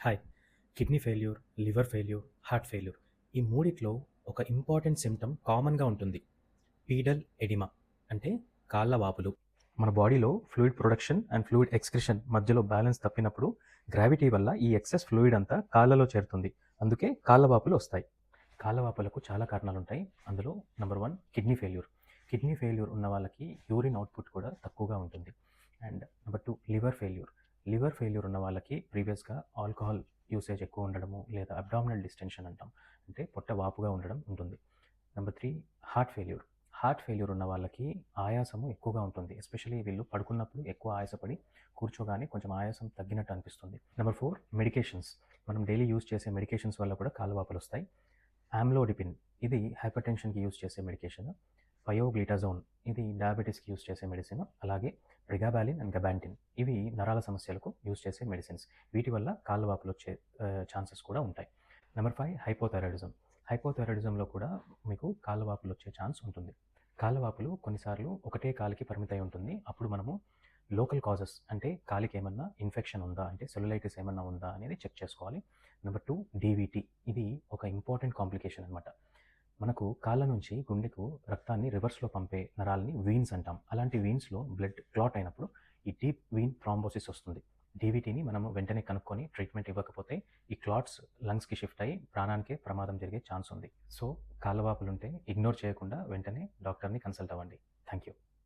Hi. Kidney failure, liver failure, heart failure ఈ మూడిట్లో ఒక ఇంపార్టెంట్ సిమ్టమ్ కామన్‌గా ఉంటుంది. పీడల్ ఎడిమా అంటే కాళ్ళ వాపులు. మన బాడీలో fluid production and fluid excretion మధ్యలో బ్యాలెన్స్ తప్పినప్పుడు గ్రావిటీ వల్ల ఈ ఎక్సెస్ ఫ్లూయిడ్ అంతా కాళ్ళలో చేరుతుంది. అందుకే కాళ్ళ వాపులు వస్తాయి. కాళ్ళ వాపులకు చాలా కారణాలుంటాయి. అందులో number 1 kidney failure. Kidney failure ఉన్న వాళ్ళకి యూరిన్ అవుట్‌పుట్ కూడా తక్కువగా ఉంటుంది. And number 2 liver failure. Liver failure ఉన్న వాళ్ళకి ప్రీవియస్‌గా ఆల్కహాల్ యూసేజ్ ఎక్కువ ఉండడము లేదా అబ్డామినల్ డిస్టెన్షన్ అంటాం. అంటే పొట్ట వాపుగా ఉండడం ఉంటుంది. Number 3 heart failure. Heart failure ఉన్న వాళ్ళకి ఆయాసము ఎక్కువగా ఉంటుంది. ఎస్పెషల్లీ వీళ్ళు పడుకున్నప్పుడు ఎక్కువ ఆయాసపడి కూర్చోగానే కొంచెం ఆయాసం తగ్గినట్టు అనిపిస్తుంది. Number 4 medications. మనం డైలీ యూజ్ చేసే మెడికేషన్స్ వల్ల కూడా కాళ్ళ వాపులు వస్తాయి. ఆమ్లోడిపిన్ ఇది హైపర్ టెన్షన్‌కి యూజ్ చేసే మెడికేషన్. పయోగ్లిటాజోన్ ఇది డయాబెటిస్‌కి యూజ్ చేసే మెడిసిన్. అలాగే ప్రిగాబాలిన్ అండ్ గబాంటిన్ ఇవి నరాల సమస్యలకు యూజ్ చేసే మెడిసిన్స్. వీటి వల్ల కాళ్ళ వాపులు వచ్చే ఛాన్సెస్ కూడా ఉంటాయి. Number 5 hypothyroidism. హైపోథైరాయిడిజంలో కూడా మీకు కాళ్ళ వాపులు వచ్చే ఛాన్స్ ఉంటుంది. కాళ్ళ వాపులు కొన్నిసార్లు ఒకటే కాలికి పరిమితమై ఉంటుంది. అప్పుడు మనము లోకల్ కాజెస్ అంటే కాలికి ఏమన్నా ఇన్ఫెక్షన్ ఉందా, అంటే సెల్యులైటిస్ ఏమన్నా ఉందా అనేది చెక్ చేసుకోవాలి. నెంబర్ 2 డీవీటీ ఇది ఒక ఇంపార్టెంట్ కాంప్లికేషన్ అనమాట. మనకు కాళ్ళ నుంచి గుండెకు రక్తాన్ని రివర్స్‌లో పంపే నరాల్ని వీన్స్ అంటాం. అలాంటి వీన్స్‌లో బ్లడ్ క్లాట్ అయినప్పుడు ఈ డీప్ వీన్ థ్రాంబోసిస్ వస్తుంది. డీవీటీని మనము వెంటనే కనుక్కొని ట్రీట్మెంట్ ఇవ్వకపోతే ఈ క్లాట్స్ లంగ్స్‌కి షిఫ్ట్ అయ్యి ప్రాణానికే ప్రమాదం జరిగే ఛాన్స్ ఉంది. సో కాళ్ళ వాపులుంటే ఇగ్నోర్ చేయకుండా వెంటనే డాక్టర్‌ని కన్సల్ట్ అవ్వండి. Thank you.